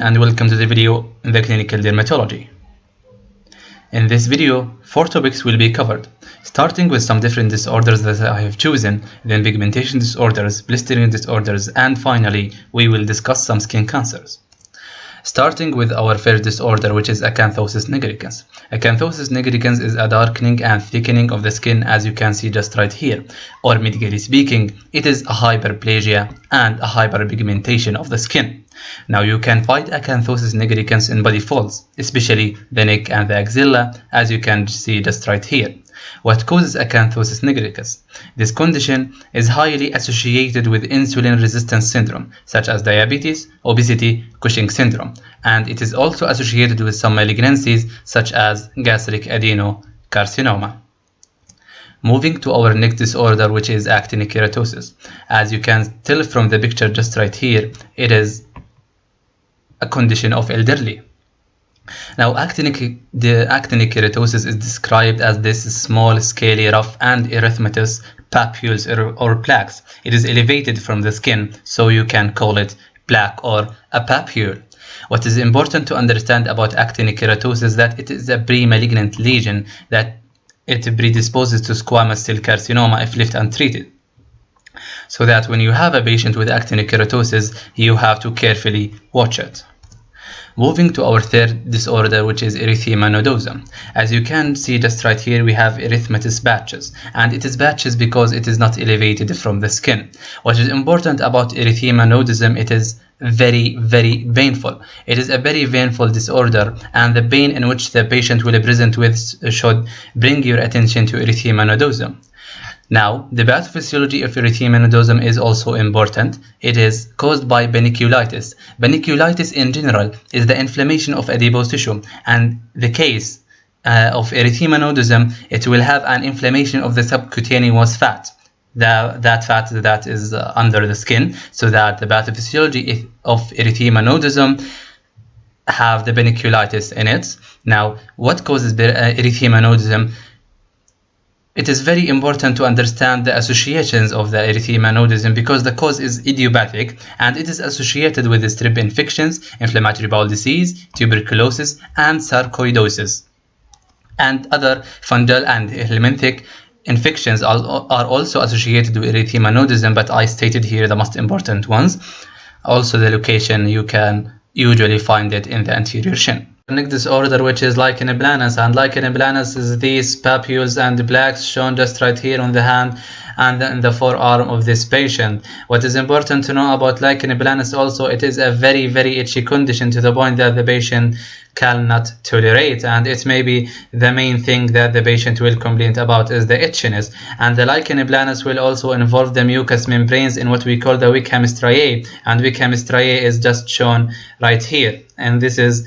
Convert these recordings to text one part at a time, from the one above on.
and welcome to the video in the clinical dermatology. In this video, 4 topics will be covered, starting with some different disorders that I have chosen, then pigmentation disorders, blistering disorders, and finally we will discuss some skin cancers. Starting with our first disorder, which is Acanthosisnigricans. Acanthosisnigricans is a darkening and thickening of the skin, as you can see just right here, or medically speaking, it is a hyperplasia and a hyperpigmentation of the skin. Now you can find Acanthosisnigricans in body folds, especially the neck and the axilla, as you can see just right here. What causes Acanthosisnigricans? This condition is highly associated with insulin resistance syndrome, such as diabetes, obesity, Cushing syndrome, and it is also associated with some malignancies such as gastric adenocarcinoma. Moving to our next disorder, which is actinic keratosis. As you can tell from the picture just right here, it is a condition of elderly. Now, the actinic keratosis is described as this small, scaly, rough, and erythematous papules or plaques. It is elevated from the skin, so you can call it plaque or a papule. What is important to understand about actinic keratosis is that it is a pre-malignant lesion that it predisposes to squamous cell carcinoma if left untreated. So that when you have a patient with actinic keratosis, you have to carefully watch it. Moving to our third disorder, which is erythema nodosum. As you can see just right here, we have erythematous patches, and it is patches because it is not elevated from the skin. What is important about erythema nodosum, it is very painful. It is a very painful disorder, and the pain in which the patient will present with should bring your attention to erythema nodosum. Now, the pathophysiology of erythema nodosum is also important. It is caused by paniculitis. Paniculitis in general is the inflammation of adipose tissue, and the case of erythema nodosum, it will have an inflammation of the subcutaneous fat. That fat that is under the skin, so that the pathophysiology of erythema nodosum have the paniculitis in it. Now, what causes erythema nodosum? It is very important to understand the associations of the erythema nodosum because the cause is idiopathic and it is associated with strep infections, inflammatory bowel disease, tuberculosis, and sarcoidosis. And other fungal and helminthic infections are also associated with erythema nodosum, but I stated here the most important ones. Also, the location, you can usually find it in the anterior shin. Next disorder, which is lichen planus, and lichen planus is these papules and plaques shown just right here on the hand and in the forearm of this patient. What is important to know about lichen planus also, it is a very itchy condition to the point that the patient cannot tolerate, and it may be the main thing that the patient will complain about is the itchiness. And the lichen planus will also involve the mucous membranes in what we call the Wickham striae, and Wickham striae is just shown right here, and this is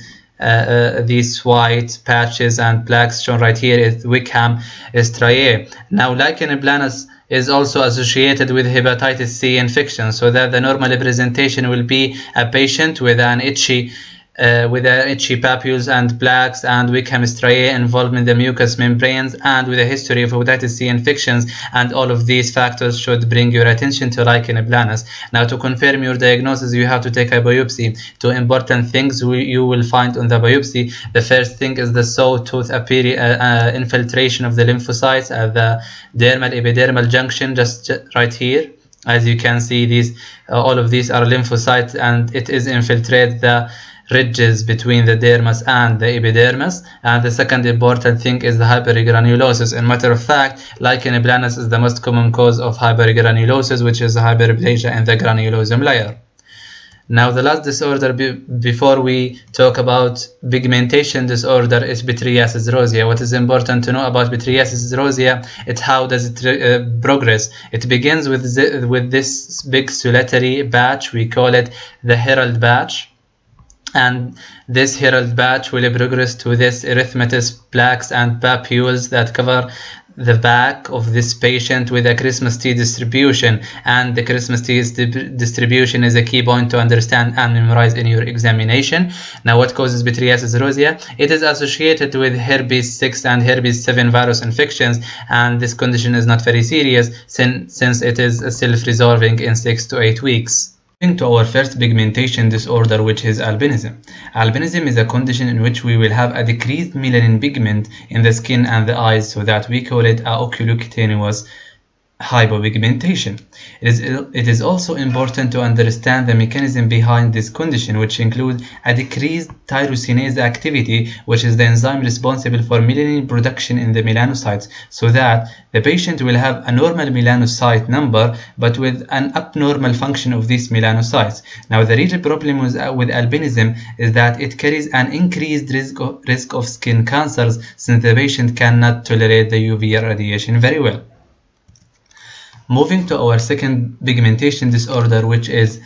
these white patches and plaques shown right here is Wickham striae. Now, lichen planus is also associated with hepatitis C infection, so that the normal presentation will be a patient with an itchy papules and plaques and Wickham striae involved in the mucous membranes and with a history of hepatitis C infections, and all of these factors should bring your attention to lichen planus. Now, to confirm your diagnosis, you have to take a biopsy. Two important things you will find on the biopsy. The first thing is the sawtooth infiltration of the lymphocytes at the dermal epidermal junction just right here. As you can see, these all of these are lymphocytes, and it is infiltrate the ridges between the dermis and the epidermis. And the second important thing is the hypergranulosis. In matter of fact, lichen planus is the most common cause of hypergranulosis, which is hyperplasia in the granulosum layer. Now, the last disorder before we talk about pigmentation disorder is pityriasis rosea. What is important to know about pityriasis rosea? It's how does it progress. It begins with this big solitary patch. We call it the herald patch. And this herald patch will progress to this erythematous plaques and papules that cover the back of this patient with a Christmas tree distribution, and the Christmas tree distribution is a key point to understand and memorize in your examination. Now, what causes pityriasis rosea? It is associated with herpes 6 and herpes 7 virus infections, and this condition is not very serious since it is self-resolving in 6 to 8 weeks. Moving to our first pigmentation disorder, which is albinism. Albinism is a condition in which we will have a decreased melanin pigment in the skin and the eyes, so that we call it oculocutaneous hypopigmentation. It is also important to understand the mechanism behind this condition, which includes a decreased tyrosinase activity, which is the enzyme responsible for melanin production in the melanocytes, so that the patient will have a normal melanocyte number but with an abnormal function of these melanocytes. Now, the real problem with albinism is that it carries an increased risk of skin cancers, since the patient cannot tolerate the UV radiation very well. Moving to our second pigmentation disorder, which is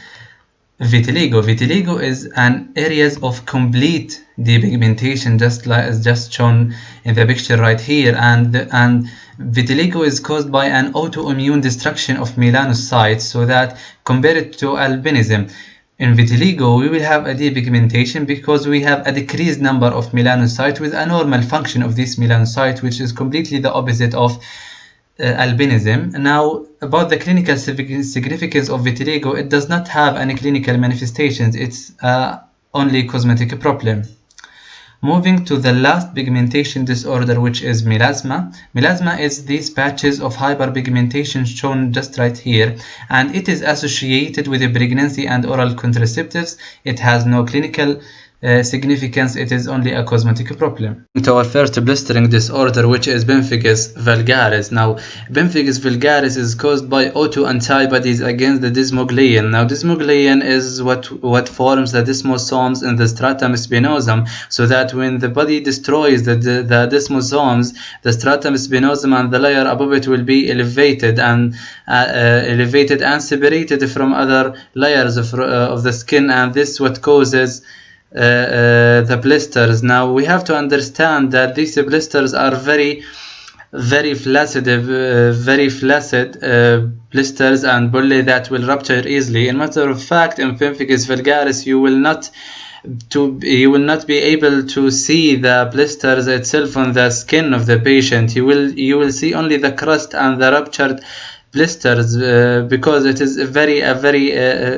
vitiligo. Vitiligo is an area of complete depigmentation, just shown in the picture right here, and vitiligo is caused by an autoimmune destruction of melanocytes, so that compared to albinism, in vitiligo we will have a depigmentation because we have a decreased number of melanocytes with a normal function of this melanocyte, which is completely the opposite of albinism. Now, about the clinical significance of vitiligo, it does not have any clinical manifestations. It's only cosmetic problem. Moving to the last pigmentation disorder, which is melasma. Melasma is these patches of hyperpigmentation shown just right here, and it is associated with pregnancy and oral contraceptives. It has no clinical significance. It is only a cosmetic problem. To our first blistering disorder, which is Benficas vulgaris. Now, Benficas vulgaris is caused by autoantibodies against the desmoglein. Now, desmoglein is what forms the desmosomes in the stratum spinosum, so that when the body destroys the desmosomes, the stratum spinosum and the layer above it will be elevated and separated from other layers of the skin, and this is what causes the blisters. Now, we have to understand that these blisters are very flaccid blisters and bullae that will rupture easily. In matter of fact, in Benficas vulgaris, you will not be able to see the blisters itself on the skin of the patient. You will see only the crust and the ruptured blisters because it is very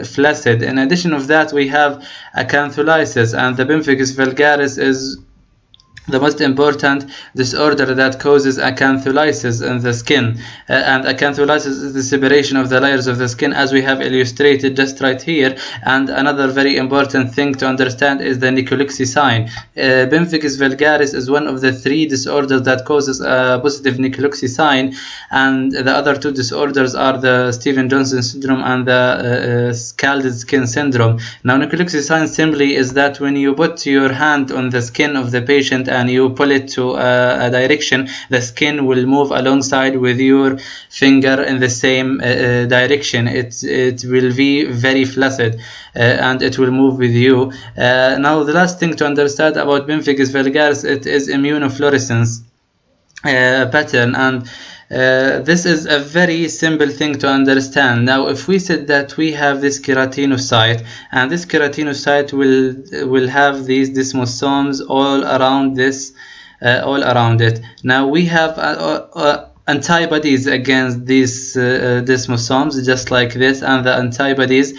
flaccid. In addition of that, we have acantholysis, and the Benficas vulgaris is the most important disorder that causes acantholysis in the skin, and acantholysis is the separation of the layers of the skin, as we have illustrated just right here. And another very important thing to understand is the necrolysis sign. Benficas vulgaris is one of the 3 disorders that causes a positive necrolysis sign, and the other 2 disorders are the Stevens-Johnson syndrome and the scalded skin syndrome. Now, necrolysis sign simply is that when you put your hand on the skin of the patient and you pull it to a direction, the skin will move alongside with your finger in the same direction. It will be very flaccid and it will move with you. Now, the last thing to understand about Benficas vulgaris, it is immunofluorescence pattern, and this is a very simple thing to understand. Now, if we said that we have this keratinocyte, and this keratinocyte will have these desmosomes all around it. Now, we have antibodies against these desmosomes, just like this, and the antibodies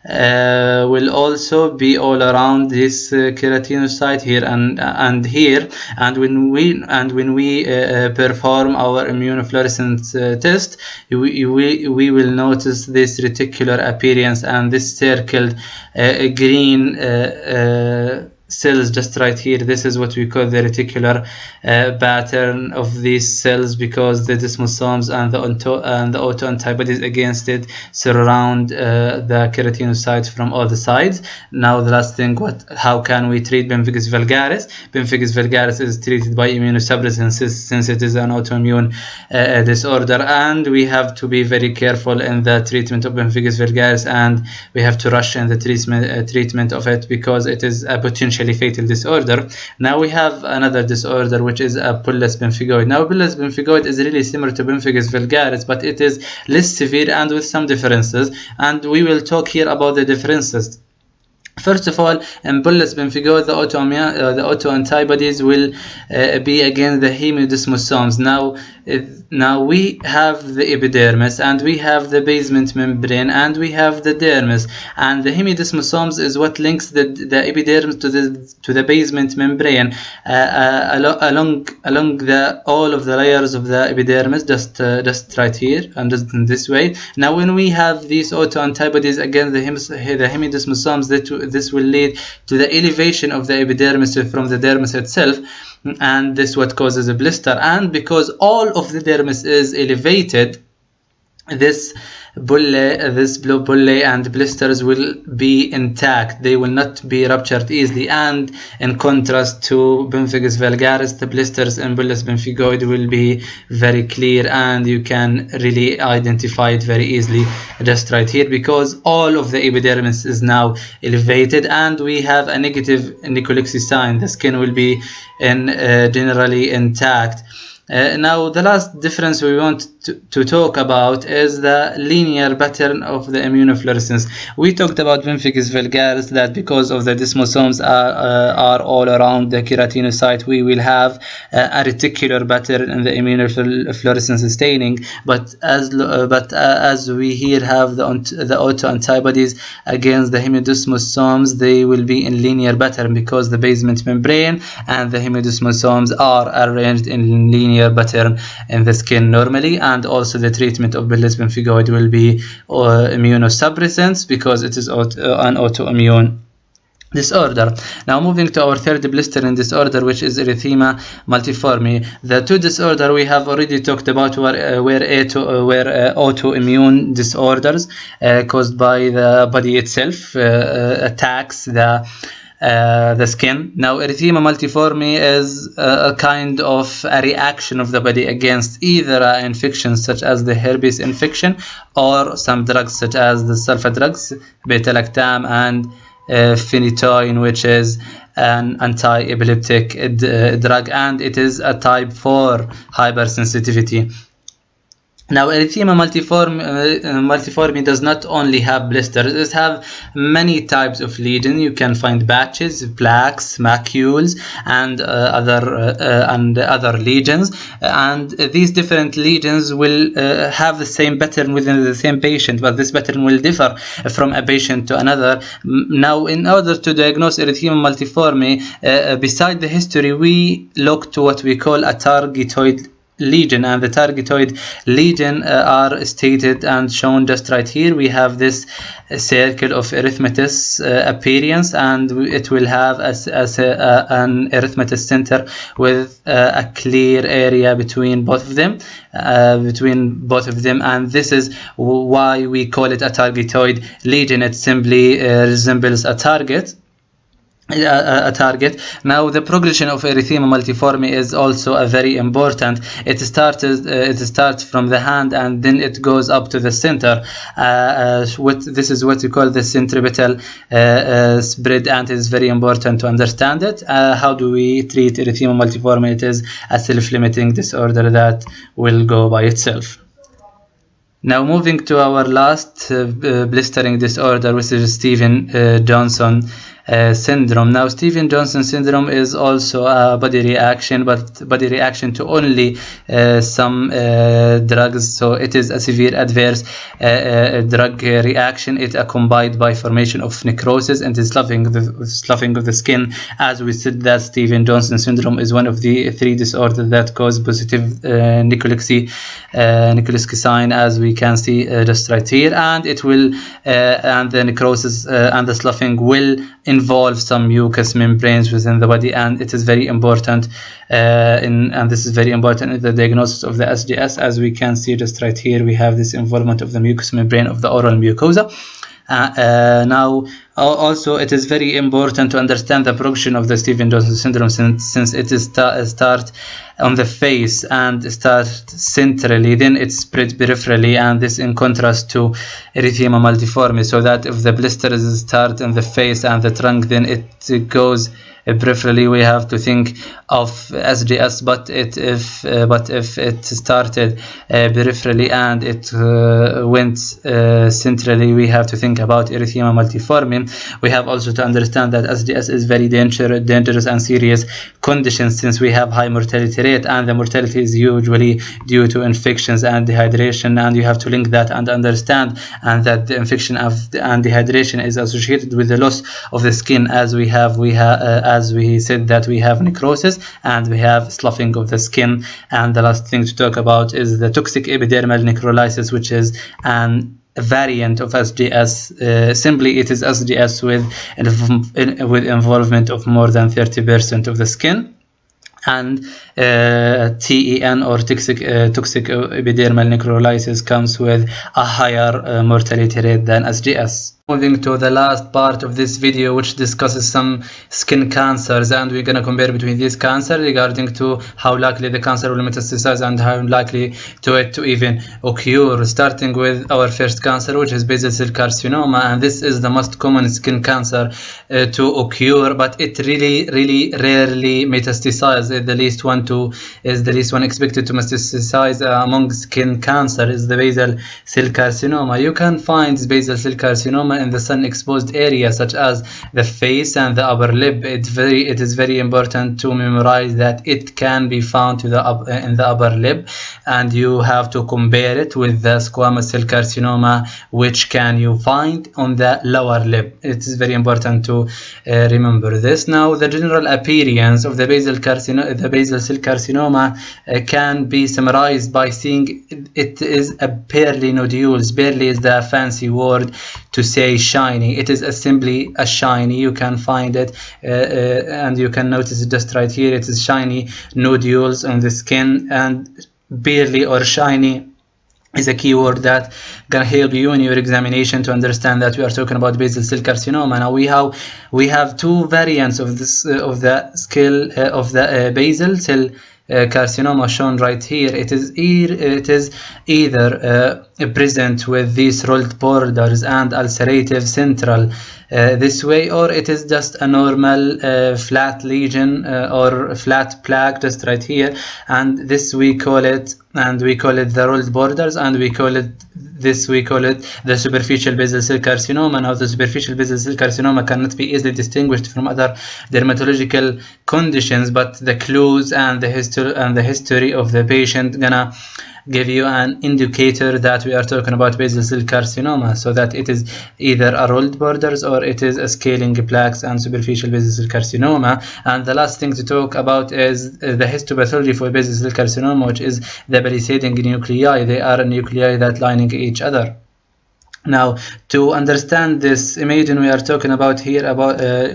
will also be all around this keratinocyte here and here. And when we perform our immunofluorescence test, we will notice this reticular appearance and this circled green cells just right here. This is what we call the reticular pattern of these cells, because the desmosomes and the autoantibodies against it surround the keratinocytes from all the sides. Now, the last thing, how can we treat Benficas vulgaris? Benficas vulgaris is treated by immunosuppressants, since it is an autoimmune disorder, and we have to be very careful in the treatment of Benficas vulgaris, and we have to rush in the treatment of it, because it is a potentially fatal disorder. Now, we have another disorder, which is a bullous pemphigoid. Now, bullous pemphigoid is really similar to Benficas vulgaris, but it is less severe and with some differences, and we will talk here about the differences. First of all, in bullous pemphigoid, the autoantibodies will be against the hemidesmosomes. Now we have the epidermis, and we have the basement membrane, and we have the dermis, and the hemidesmosomes is what links the epidermis to the basement membrane along the all of the layers of the epidermis, just right here and just in this way. Now when we have these autoantibodies against the hemidesmosomes, this will lead to the elevation of the epidermis from the dermis itself, and this what causes a blister. And because all of the dermis is elevated, this blue bullae and blisters will be intact. They will not be ruptured easily, and in contrast to Benficas vulgaris, the blisters in bullous pemphigoid will be very clear, and you can really identify it very easily just right here, because all of the epidermis is now elevated and we have a negative necrolepsy sign. The skin will be generally intact. Now the last difference we want to talk about is the linear pattern of the immunofluorescence. We talked about Benficas vulgaris, that because of the desmosomes are all around the keratinocyte, we will have a reticular pattern in the immunofluorescence staining. But as we here have the autoantibodies against the hemidesmosomes, they will be in linear pattern because the basement membrane and the hemidesmosomes are arranged in linear pattern in the skin normally. And also the treatment of bullous pemphigoid will be immunosuppressants because it is an autoimmune disorder. Now moving to our third blistering disorder, which is erythema multiforme. The two disorders we have already talked about were autoimmune disorders caused by the body itself attacks the skin. Now erythema multiforme is a kind of a reaction of the body against either an infection such as the herpes infection or some drugs such as the sulfa drugs, beta-lactam and phenytoin, which is an anti-epileptic drug, and it is a type 4 hypersensitivity. Now erythema multiforme does not only have blisters, it has many types of lesion. You can find patches, plaques, macules, and other lesions, and these different lesions will have the same pattern within the same patient, but this pattern will differ from a patient to another. Now in order to diagnose erythema multiforme, beside the history, we look to what we call a targetoid lesion, and the targetoid lesion are stated and shown just right here. We have this circle of erythematous appearance, and it will have an erythematous center with a clear area between both of them, and this is why we call it a targetoid lesion. It simply resembles a target. Now the progression of erythema multiforme is also a very important. It starts from the hand and then it goes up to the center. This is what we call the centripetal spread, and it is very important to understand it. How do we treat erythema multiforme? It is a self-limiting disorder that will go by itself. Now moving to our last blistering disorder, which is Stevens-Johnson syndrome. Now Stevens-Johnson syndrome is also a body reaction, but body reaction to only some drugs, so it is a severe adverse drug reaction. It accompanied by formation of necrosis and sloughing of the skin. As we said, that Stevens-Johnson syndrome is one of the 3 disorders that cause positive necrolepsy sign, as we can see just right here, and it will and the necrosis and the sloughing will involve some mucous membranes within the body, and it is very important and this is very important in the diagnosis of the SJS. As we can see just right here, we have this involvement of the mucous membrane of the oral mucosa. Now also it is very important to understand the progression of the Stevens-Johnson syndrome, since it is start on the face and start centrally, then it spread peripherally, and this in contrast to erythema multiforme, so that if the blisters start in the face and the trunk, then it goes peripherally, we have to think of SDS, but if it started peripherally and it went centrally, we have to think about erythema multiforme. We have also to understand that SDS is very dangerous and serious condition, since we have high mortality rate, and the mortality is usually due to infections and dehydration, and you have to link that and understand and that the infection and dehydration is associated with the loss of the skin, as we said that we have necrosis and we have sloughing of the skin. And the last thing to talk about is the toxic epidermal necrolysis, which is a variant of SDS. Simply, it is SDS with involvement of more than 30% of the skin. And TEN, or toxic epidermal necrolysis, comes with a higher mortality rate than SDS. Moving to the last part of this video, which discusses some skin cancers, and we're going to compare between these cancers regarding to how likely the cancer will metastasize and how likely to even occur. Starting with our first cancer, which is basal cell carcinoma, and this is the most common skin cancer to occur, but it really rarely metastasizes. The least one expected to metastasize among skin cancer is the basal cell carcinoma. You can find basal cell carcinoma in the sun exposed area, such as the face and the upper lip. It is very important to memorize that it can be found in the upper lip, and you have to compare it with the squamous cell carcinoma, which can you find on the lower lip. It is very important to remember this. Now, the general appearance of the basal cell carcinoma can be summarized by saying it is a pearly nodules. Pearly is the fancy word to say shiny. It is simply a shiny. You can find it and you can notice it just right here. It is shiny nodules on the skin, and pearly or shiny is a keyword that can help you in your examination to understand that we are talking about basal cell carcinoma. Now we have two variants of this of the basal cell carcinoma shown right here. It is either present with these rolled borders and ulcerative central this way, or it is just a normal flat lesion or flat plaque just right here, and this we call it the rolled borders, and we call it the superficial basal cell carcinoma. Now, the superficial basal cell carcinoma cannot be easily distinguished from other dermatological conditions, but the clues and the history of the patient gonna give you an indicator that we are talking about basal cell carcinoma, so that it is either a rolled borders or it is a scaling plaques and superficial basal cell carcinoma. And the last thing to talk about is the histopathology for basal cell carcinoma, which is the palisading nuclei. They are nuclei that lining each other. Now, to understand this, imagine we are talking here about a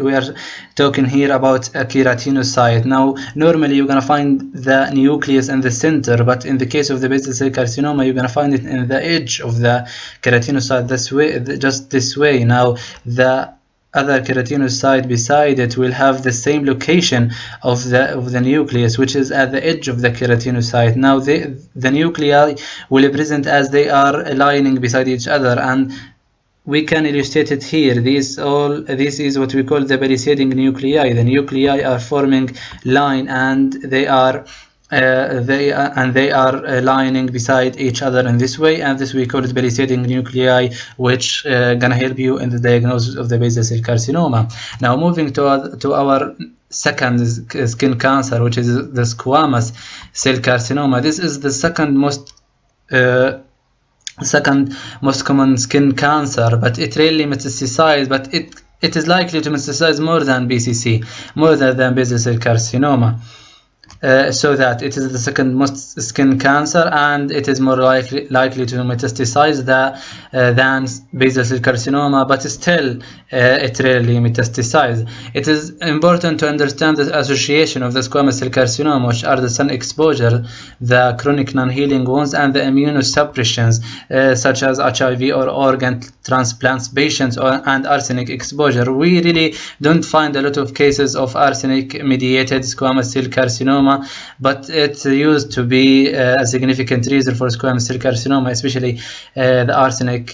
keratinocyte. Now, normally you're gonna find the nucleus in the center, but in the case of the basal cell carcinoma, you're gonna find it in the edge of the keratinocyte just this way. Now, the other keratinocyte beside it will have the same location of the nucleus, which is at the edge of the keratinocyte. Now the nuclei will be present as they are lining beside each other, and we can illustrate it here. This is what we call the palisading nuclei. The nuclei are forming line, and they are lining beside each other in this way, and this we call it palisading nuclei, which gonna help you in the diagnosis of the basal cell carcinoma. Now, moving to our second skin cancer, which is the squamous cell carcinoma. This is the second most common skin cancer, but it rarely metastasizes, but it is likely to metastasize more than BCC, more than basal cell carcinoma. So that it is the second most skin cancer, and it is more likely to metastasize than basal cell carcinoma, but still it rarely metastasizes. It is important to understand the association of the squamous cell carcinoma, which are the sun exposure, the chronic non-healing wounds, and the immunosuppressions such as HIV or organ transplants patients and arsenic exposure. We really don't find a lot of cases of arsenic mediated squamous cell carcinoma carcinoma, but it used to be a significant reason for squamous cell carcinoma, especially the arsenic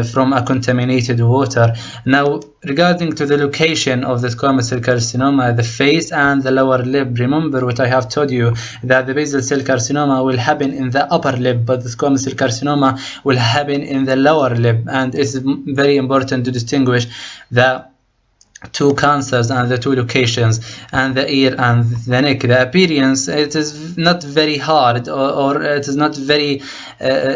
from a contaminated water. Now, regarding to the location of the squamous cell carcinoma, the face and the lower lip, remember what I have told you, that the basal cell carcinoma will happen in the upper lip, but the squamous cell carcinoma will happen in the lower lip, and it's very important to distinguish the two cancers and the two locations, and the ear and the neck. The appearance, it is not very hard, or it is not very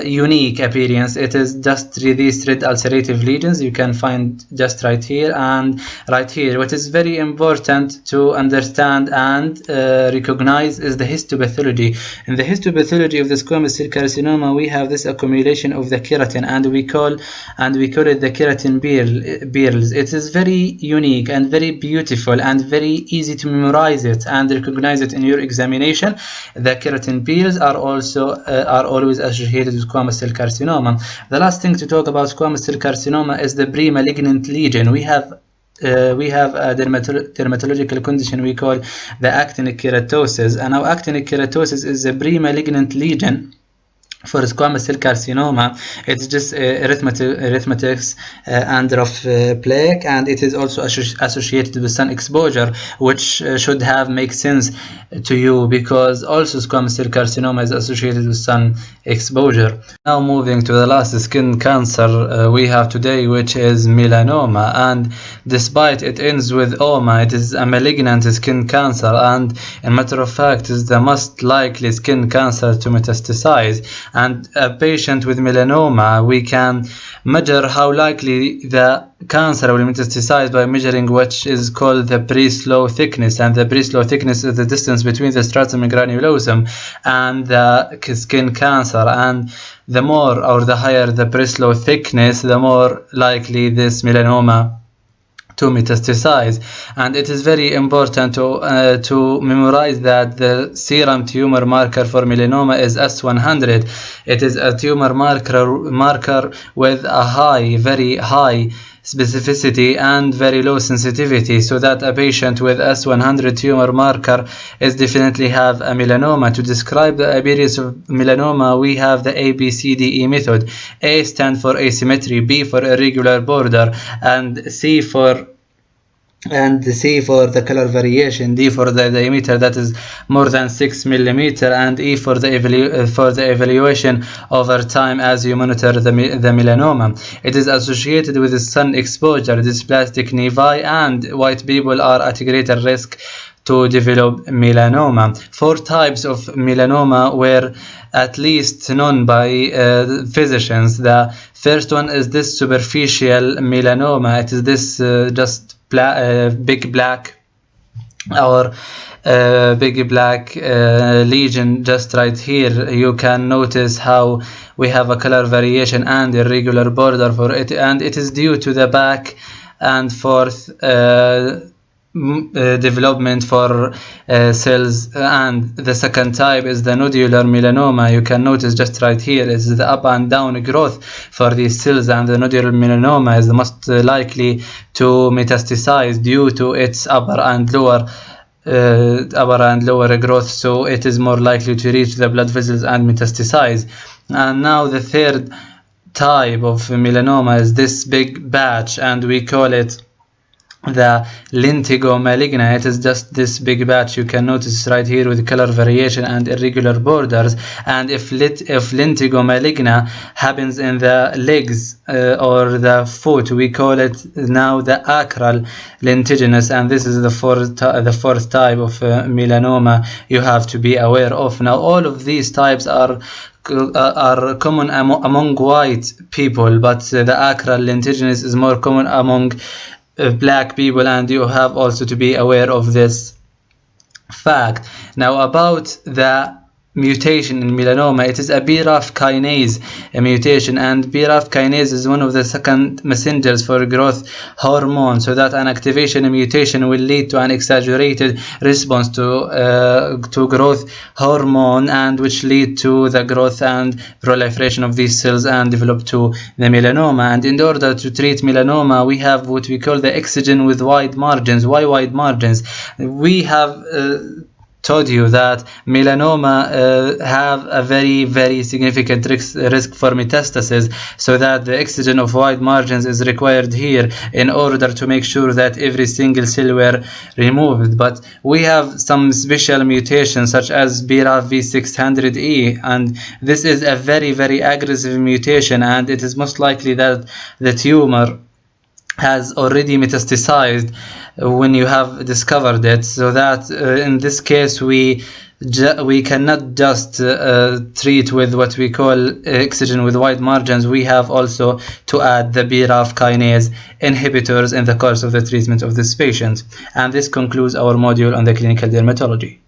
unique appearance. It is just these red ulcerative lesions you can find just right here and right here. What is very important to understand and recognize is the histopathology. In the histopathology of the squamous cell carcinoma, we have this accumulation of the keratin, and we call it the keratin pearls. It is very unique and very beautiful and very easy to memorize it and recognize it in your examination. The keratin pearls are always associated with squamous cell carcinoma. The last thing to talk about squamous cell carcinoma is the pre-malignant lesion. We have a dermatological condition we call the actinic keratosis, and now actinic keratosis is a pre-malignant lesion for squamous cell carcinoma. It's just erythematous and rough plaque, and it is also associated with sun exposure, which should make sense to you, because also squamous cell carcinoma is associated with sun exposure. Now moving to the last skin cancer we have today, which is melanoma, and despite it ends with oma, it is a malignant skin cancer, and in matter of fact is the most likely skin cancer to metastasize. And a patient with melanoma, we can measure how likely the cancer will metastasize by measuring what is called the Breslow thickness, and the Breslow thickness is the distance between the stratum granulosum and the skin cancer, and the more or the higher the Breslow thickness, the more likely this melanoma to metastasize. And it is very important to memorize that the serum tumor marker for melanoma is S100. It is a tumor marker with a very high specificity and very low sensitivity, so that a patient with S100 tumor marker is definitely have a melanoma. To describe the appearance of melanoma, we have the ABCDE method. A stands for asymmetry, B for irregular border, and C for the color variation, D for the diameter that is more than 6 mm, and E for the evaluation over time as you monitor the melanoma. It is associated with the sun exposure, dysplastic nevi, and white people are at greater risk to develop melanoma. 4 types of melanoma were at least known by physicians. The first one is this superficial melanoma. It is this just big black lesion just right here. You can notice how we have a color variation and irregular border for it, and it is due to the back and forth development for cells. And the second type is the nodular melanoma. You can notice just right here is the up and down growth for these cells, and the nodular melanoma is the most likely to metastasize due to its upper and lower growth, so it is more likely to reach the blood vessels and metastasize. And now the third type of melanoma is this big batch, and we call it the lentigo maligna. It is just this big batch you can notice right here with color variation and irregular borders. And if lentigo maligna happens in the legs or the foot, we call it now the acral lentiginous, and this is the fourth type of melanoma you have to be aware of. Now all of these types are common among white people, but the acral lentiginous is more common among black people, and you have also to be aware of this fact. Now about the mutation in melanoma, it is a BRAF kinase mutation, and BRAF kinase is one of the second messengers for growth hormone, so that an activation and mutation will lead to an exaggerated response to growth hormone, and which lead to the growth and proliferation of these cells and develop to the melanoma. And in order to treat melanoma, we have what we call the excision with wide margins. Why wide margins? We have told you that melanoma have a very significant risk for metastasis, so that the excision of wide margins is required here in order to make sure that every single cell were removed. But we have some special mutations such as BRAF V600E, and this is a very aggressive mutation, and it is most likely that the tumor has already metastasized when you have discovered it, so that in this case we cannot just treat with what we call excision with wide margins. We have also to add the BRAF kinase inhibitors in the course of the treatment of this patient. And this concludes our module on the clinical dermatology.